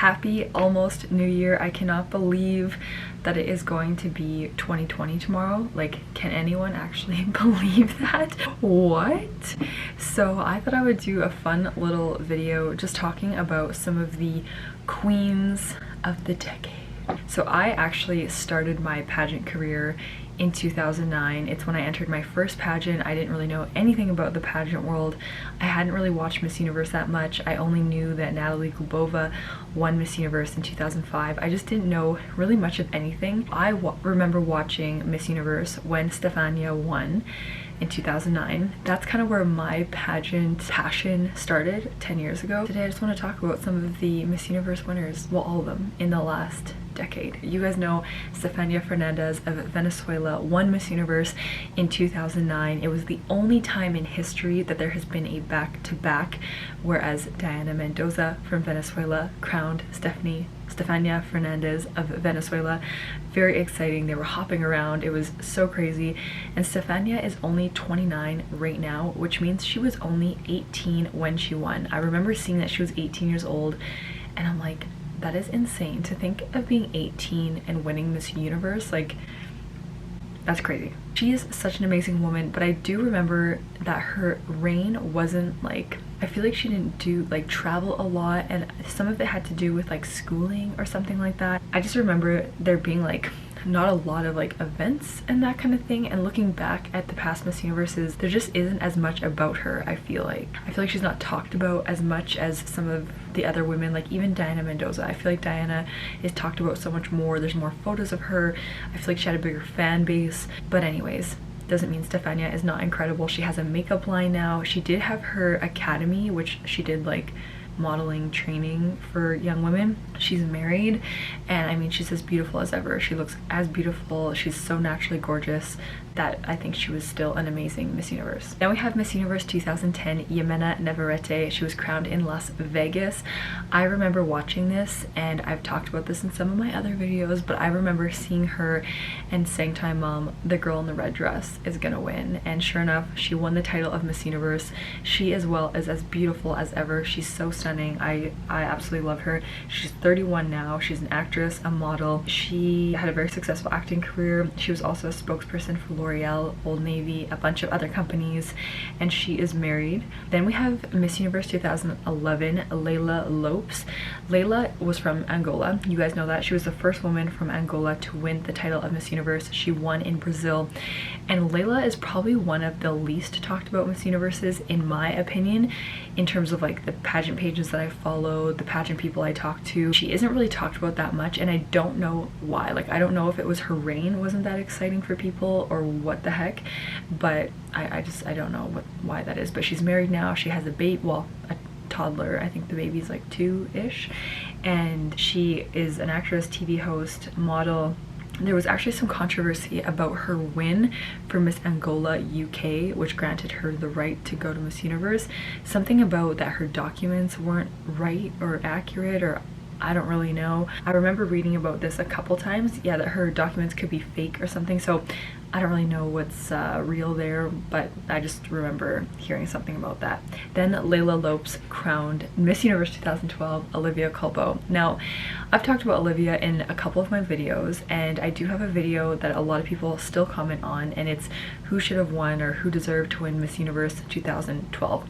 Happy almost New Year. I cannot believe that it is going to be 2020 tomorrow. Like, can anyone actually believe that? What? So I thought I would do a fun little video just talking about some of the queens of the decade. So I actually started my pageant career in 2009. It's when I entered my first pageant. I didn't really know anything about the pageant world. I hadn't really watched Miss Universe that much. I only knew that Natalie Glebova won Miss Universe in 2005. I just didn't know really much of anything. I remember watching Miss Universe when Stefania won in 2009. That's kind of where my pageant passion started 10 years ago. Today I just want to talk about some of the Miss Universe winners, well, all of them in the last decade. You guys know Stefania Fernandez of Venezuela won Miss Universe in 2009. It was the only time in history that there has been a back-to-back, whereas Diana Mendoza from Venezuela crowned Stefania Fernandez of Venezuela. Very exciting. They were hopping around. It was so crazy. And Stefania is only 29 right now, which means she was only 18 when she won. I remember seeing that she was 18 years old, and I'm like, that is insane to think of being 18 and winning Miss Universe. Like, that's crazy. She is such an amazing woman, but I do remember that her reign wasn't like, I feel like she didn't do like travel a lot, and some of it had to do with like schooling or something like that. I just remember there being like not a lot of like events and that kind of thing, and looking back at the past Miss Universes, there just isn't as much about her. I feel like she's not talked about as much as some of the other women, like even Diana Mendoza. I feel like Diana is talked about so much more. There's more photos of her. I feel like she had a bigger fan base. But anyways, doesn't mean Stefania is not incredible. She has a makeup line now. She did have her academy, which she did like modeling training for young women. She's married, and I mean, she's as beautiful as ever. She looks as beautiful. She's so naturally gorgeous that I think she was still an amazing Miss Universe. Now we have Miss Universe 2010, Jimena Navarrete. She was crowned in Las Vegas. I remember watching this, and I've talked about this in some of my other videos, but I remember seeing her and saying to my mom, the girl in the red dress is gonna win. And sure enough, she won the title of Miss Universe. She as well is as beautiful as ever. She's so stunning. I absolutely love her. She's 31 now. She's an actress, a model. She had a very successful acting career. She was also a spokesperson for L'Oreal, Old Navy, a bunch of other companies, and she is married. Then we have Miss Universe 2011, Layla Lopes. Layla was from Angola. You guys know that. She was the first woman from Angola to win the title of Miss Universe. She won in Brazil, and Layla is probably one of the least talked about Miss Universes in my opinion, in terms of like the pageant pages that I follow, the pageant people I talk to. She isn't really talked about that much, and I don't know why. Like, I don't know if it was her reign wasn't that exciting for people or what the heck, but I don't know why that is. But she's married now. She has a baby, well, a toddler. I think the baby's like 2-ish, and she is an actress, TV host, model. There was actually some controversy about her win for Miss Angola UK, which granted her the right to go to Miss Universe. Something about that her documents weren't right or accurate, or I don't really know. I remember reading about this a couple times, yeah, that her documents could be fake or something, so I don't really know what's real there, but I just remember hearing something about that. Then Layla Lopes crowned Miss Universe 2012, Olivia Culpo. Now, I've talked about Olivia in a couple of my videos, and I do have a video that a lot of people still comment on, and it's who should have won or who deserved to win Miss Universe 2012.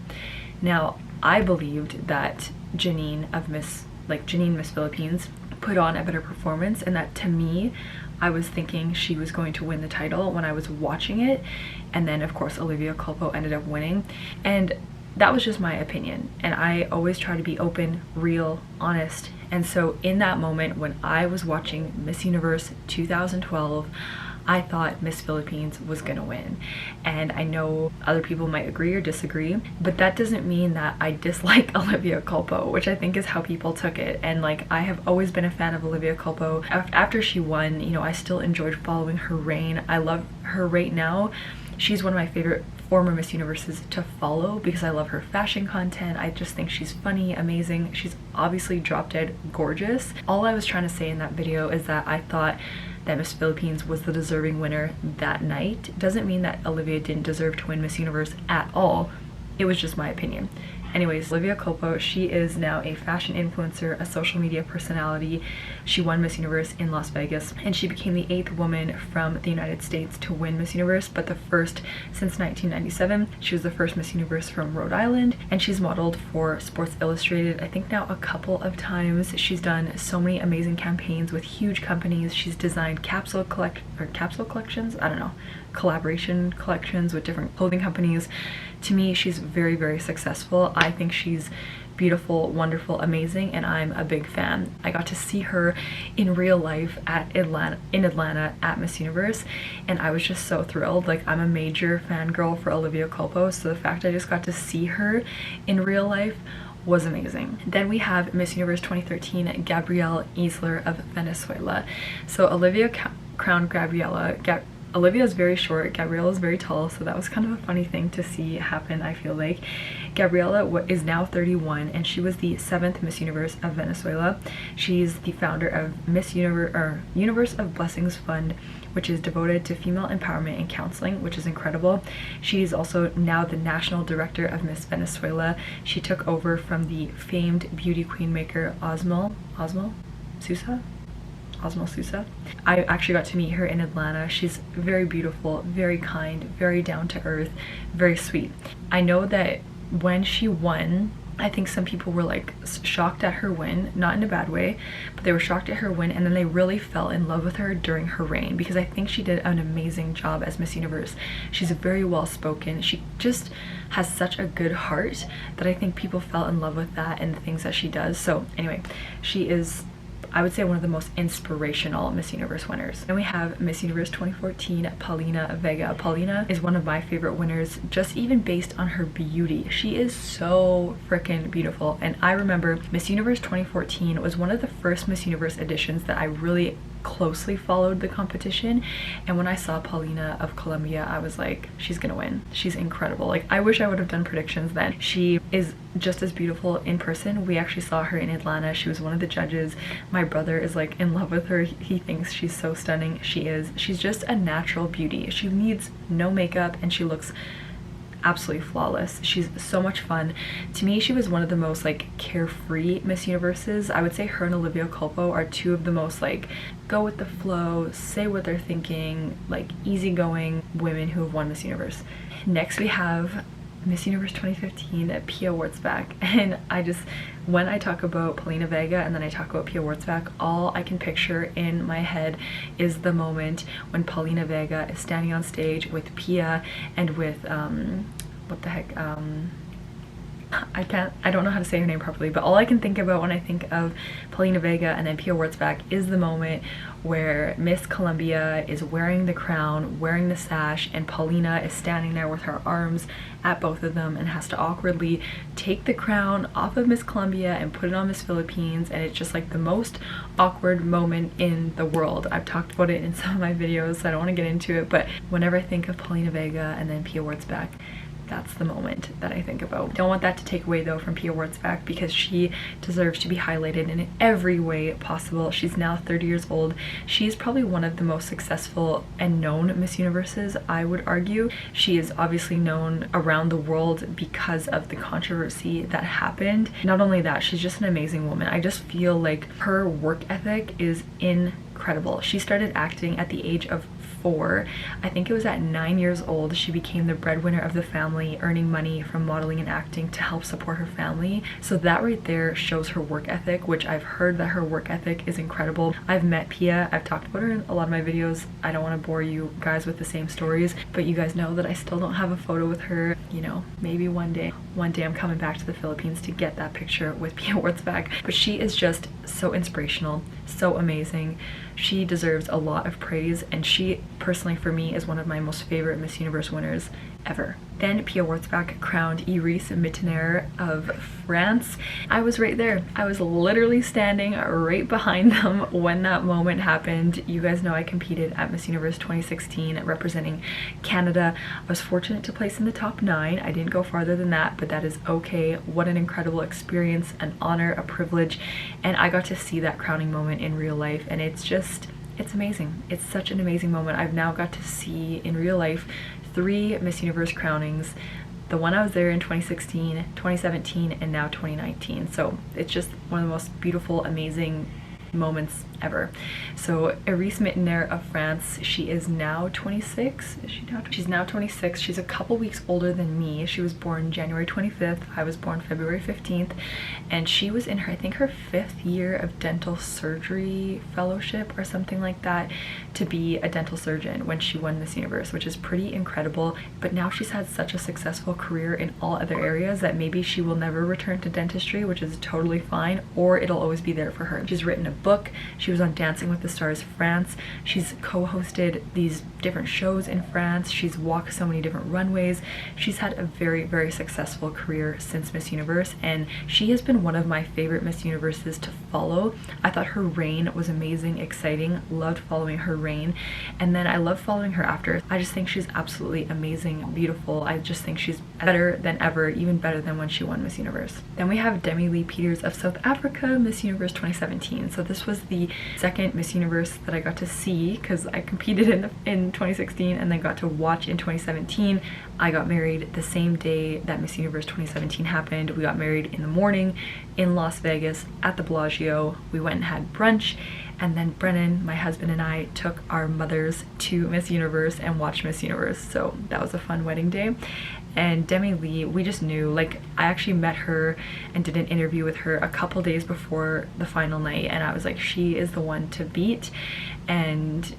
Now, I believed that Janine Miss Philippines put on a better performance, and that to me, I was thinking she was going to win the title when I was watching it, and then of course Olivia Culpo ended up winning, and that was just my opinion, and I always try to be open, real, honest. And so in that moment when I was watching Miss Universe 2012, I thought Miss Philippines was gonna win. And I know other people might agree or disagree, but that doesn't mean that I dislike Olivia Culpo, which I think is how people took it. And like, I have always been a fan of Olivia Culpo. After she won, you know, I still enjoyed following her reign. I love her right now. She's one of my favorite former Miss Universes to follow because I love her fashion content. I just think she's funny, amazing. She's obviously drop dead gorgeous. All I was trying to say in that video is that I thought that Miss Philippines was the deserving winner that night. Doesn't mean that Olivia didn't deserve to win Miss Universe at all. It was just my opinion. Anyways, Olivia Culpo, she is now a fashion influencer, a social media personality. She won Miss Universe in Las Vegas, and she became the 8th woman from the United States to win Miss Universe, but the first since 1997. She was the first Miss Universe from Rhode Island, and she's modeled for Sports Illustrated, I think now a couple of times. She's done so many amazing campaigns with huge companies. She's designed capsule collections, I don't know, collaboration collections with different clothing companies. To me, she's very, very successful. I think she's beautiful, wonderful, amazing, and I'm a big fan. I got to see her in real life in Atlanta at Miss Universe, and I was just so thrilled. Like, I'm a major fangirl for Olivia Culpo, so the fact I just got to see her in real life was amazing. Then we have Miss Universe 2013, Gabrielle Isler of Venezuela. So Olivia crowned Gabriella. Olivia is very short, Gabriella is very tall, so that was kind of a funny thing to see happen, I feel like. Gabriella is now 31, and she was the 7th Miss Universe of Venezuela. She's the founder of Universe of Blessings Fund, which is devoted to female empowerment and counseling, which is incredible. She's also now the national director of Miss Venezuela. She took over from the famed beauty queen maker Osmo Sousa. I actually got to meet her in Atlanta. She's very beautiful, very kind, very down to earth, very sweet. I know that when she won, I think some people were like shocked at her win, not in a bad way, but they were shocked at her win, and then they really fell in love with her during her reign, because I think she did an amazing job as Miss Universe. She's very well spoken. She just has such a good heart that I think people fell in love with that and the things that she does. So anyway, she is, I would say, one of the most inspirational Miss Universe winners. Then we have Miss Universe 2014, Paulina Vega. Paulina is one of my favorite winners, just even based on her beauty. She is so freaking beautiful. And I remember Miss Universe 2014 was one of the first Miss Universe editions that I really closely followed the competition, and when I saw Paulina of Colombia, I was like, she's gonna win. She's incredible. Like, I wish I would have done predictions then. She is just as beautiful in person. We actually saw her in Atlanta. She was one of the judges. My brother is like in love with her. He thinks she's so stunning. She's just a natural beauty. She needs no makeup, and she looks absolutely flawless. She's so much fun. To me, she was one of the most like carefree Miss Universes. I would say her and Olivia Culpo are two of the most like go with the flow, say what they're thinking, like easygoing women who have won Miss Universe. Next we have Miss Universe 2015, Pia Wurtzbach. And when I talk about Paulina Vega and then I talk about Pia Wurtzbach, all I can picture in my head is the moment when Paulina Vega is standing on stage with Pia and with what the heck, I don't know how to say her name properly, but all I can think about when I think of Paulina Vega and then Pia Wurtzbach is the moment where Miss Colombia is wearing the crown, wearing the sash, and Paulina is standing there with her arms at both of them and has to awkwardly take the crown off of Miss Colombia and put it on Miss Philippines, and it's just like the most awkward moment in the world. I've talked about it in some of my videos, so I don't want to get into it, but whenever I think of Paulina Vega and then Pia Wurtzbach, that's the moment that I think about. Don't want that to take away though from Pia Wurtzbach, because she deserves to be highlighted in every way possible. She's now 30 years old. She's probably one of the most successful and known Miss Universes, I would argue. She is obviously known around the world because of the controversy that happened. Not only that, she's just an amazing woman. I just feel like her work ethic is incredible. She started acting at the age of 4. I think it was at 9 years old she became the breadwinner of the family, earning money from modeling and acting to help support her family. So that right there shows her work ethic, which I've heard that her work ethic is incredible. I've met Pia, I've talked about her in a lot of my videos. I don't want to bore you guys with the same stories, but you guys know that I still don't have a photo with her. You know, maybe one day I'm coming back to the Philippines to get that picture with Pia Wurtzbach. But she is just so inspirational, so amazing. She deserves a lot of praise, and she personally for me is one of my most favorite Miss Universe winners ever. Then Pia Wurtzbach crowned Iris Mittener of France. I was right there. I was literally standing right behind them when that moment happened. You guys know I competed at Miss Universe 2016 representing Canada. I was fortunate to place in the top 9. I didn't go farther than that, but that is okay. What an incredible experience, an honor, a privilege, and I got to see that crowning moment in real life, and it's amazing. It's such an amazing moment. I've now got to see in real life 3 Miss Universe crownings. the one I was there in 2016, 2017, and now 2019. So it's just one of the most beautiful, amazing moments ever. So Iris Mittenaere of France, she is now 26. Is she now? She's now 26. She's a couple weeks older than me. She was born January 25th. I was born February 15th, and she was in her, I think, her 5th year of dental surgery fellowship or something like that, to be a dental surgeon when she won Miss Universe, which is pretty incredible. But now she's had such a successful career in all other areas that maybe she will never return to dentistry, which is totally fine, or it'll always be there for her. She's written a book. She was on Dancing with the Stars France. She's co-hosted these different shows in France. She's walked so many different runways. She's had a very, very successful career since Miss Universe, and she has been one of my favorite Miss Universes to follow. I thought her reign was amazing, exciting, loved following her reign, and then I love following her after. I just think she's absolutely amazing, beautiful. I just think she's better than ever, even better than when she won Miss Universe. Then we have Demi-Leigh Peters of South Africa, Miss Universe 2017. So this was the second Miss Universe that I got to see, because I competed in 2016 and then got to watch in 2017. I got married the same day that Miss Universe 2017 happened. We got married in the morning in Las Vegas at the Bellagio. We went and had brunch, and then Brennan, my husband, and I took our mothers to Miss Universe and watched Miss Universe. So that was a fun wedding day. And Demi-Leigh, we just knew, like, I actually met her and did an interview with her a couple days before the final night, and I was like, she is the one to beat. And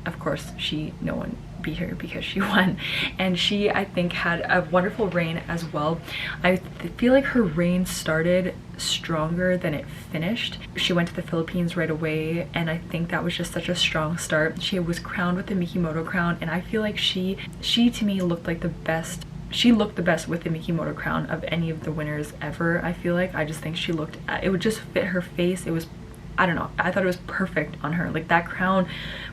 of course no one beat her because she won, and she, I think, had a wonderful reign as well. I feel like her reign started stronger than it finished. She went to the Philippines right away, and I think that was just such a strong start. She was crowned with the Mikimoto crown, and I feel like she to me looked like the best. She looked the best with the Mikimoto crown of any of the winners ever. I feel like, I just think she looked, it would just fit her face. It was, I don't know, I thought it was perfect on her. Like, that crown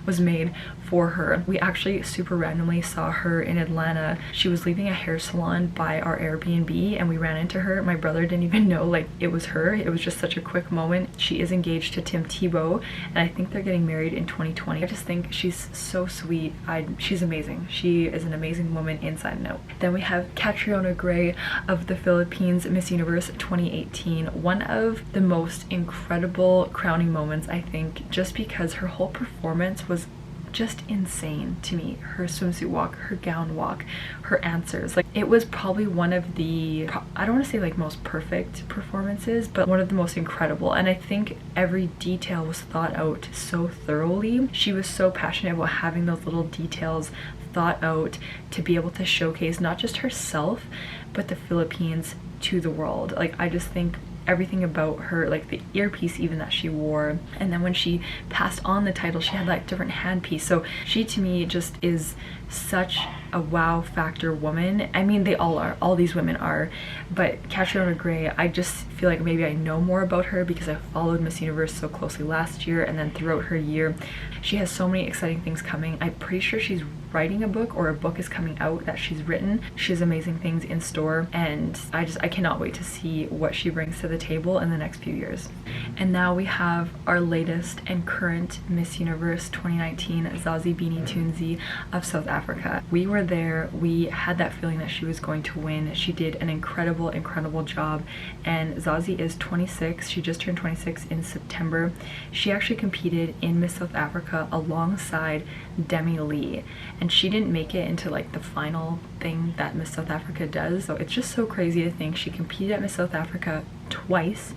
was made for her. We actually super randomly saw her in Atlanta. She was leaving a hair salon by our Airbnb, and we ran into her. My brother didn't even know, like, it was her. It was just such a quick moment. She is engaged to Tim Tebow, and I think they're getting married in 2020. I just think she's so sweet. She's amazing. She is an amazing woman inside and out. Then we have Catriona Gray of the Philippines, Miss Universe 2018. One of the most incredible crowning moments, I think, just because her whole performance was just insane to me. Her swimsuit walk, her gown walk, her answers, like, it was probably one of the, I don't want to say like most perfect performances, but one of the most incredible. And I think every detail was thought out so thoroughly. She was so passionate about having those little details thought out to be able to showcase not just herself but the Philippines to the world. Like, I just think everything about her, like the earpiece even that she wore, and then when she passed on the title, she had that different handpiece. So she, to me, just is such a wow factor woman. I mean, they all are, all these women are, but Catriona Gray, I just feel like maybe I know more about her because I followed Miss Universe so closely last year, and then throughout her year. She has so many exciting things coming. I'm pretty sure she's writing a book, or a book is coming out that she's written. She has amazing things in store, and I cannot wait to see what she brings to the table in the next few years. And now we have our latest and current Miss Universe 2019, Zazie Beanie Tunzi of South Africa. We were there. We had that feeling that she was going to win. She did an incredible job, and Zazie is 26. She just turned 26 in September. She actually competed in Miss South Africa alongside Demi-Leigh, and she didn't make it into like the final thing that Miss South Africa does. So it's just so crazy to think she competed at Miss South Africa twice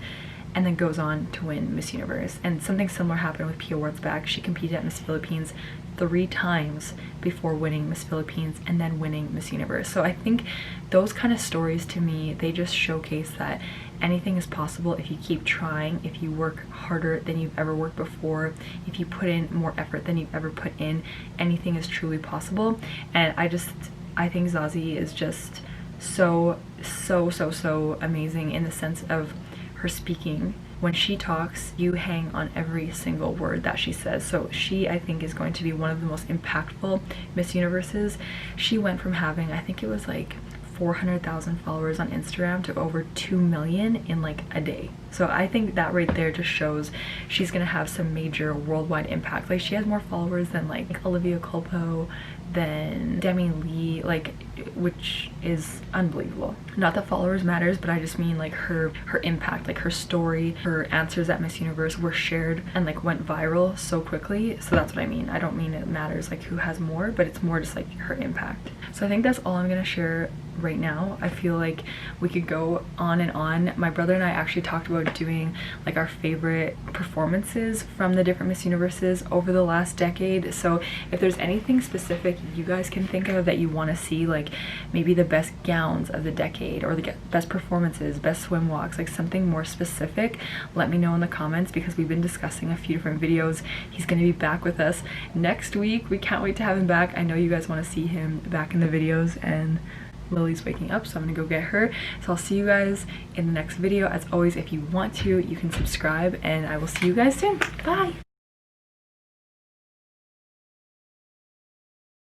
and then goes on to win Miss Universe. And something similar happened with Pia Wurtzbach. She competed at Miss Philippines 3 times before winning Miss Philippines and then winning Miss Universe. So I think those kind of stories, to me, they just showcase that anything is possible if you keep trying, if you work harder than you've ever worked before, if you put in more effort than you've ever put in, anything is truly possible. And I think Zazie is just so amazing in the sense of her speaking. When she talks, you hang on every single word that she says. So she, I think, is going to be one of the most impactful Miss Universes. She went from having, I think it was like 400,000 followers on Instagram to over 2 million in like a day. So I think that right there just shows she's gonna have some major worldwide impact. Like, she has more followers than like Olivia Culpo, than Demi Lee, like, which is unbelievable. Not that followers matters, but I just mean like her impact, like her story, her answers at Miss Universe were shared and like went viral so quickly. So that's what I mean. I don't mean it matters like who has more, but it's more just like her impact. So I think that's all I'm gonna share right now. I feel like we could go on and on. My brother and I actually talked about doing like our favorite performances from the different Miss Universes over the last decade. So if there's anything specific you guys can think of that you want to see, like maybe the best gowns of the decade or the best performances, best swim walks, like something more specific, let me know in the comments, because we've been discussing a few different videos. He's going to be back with us next week. We can't wait to have him back. I know you guys want to see him back in the videos, and Lily's waking up, so I'm gonna go get her. So I'll see you guys in the next video. As always, if you want to, you can subscribe, and I will see you guys soon. Bye.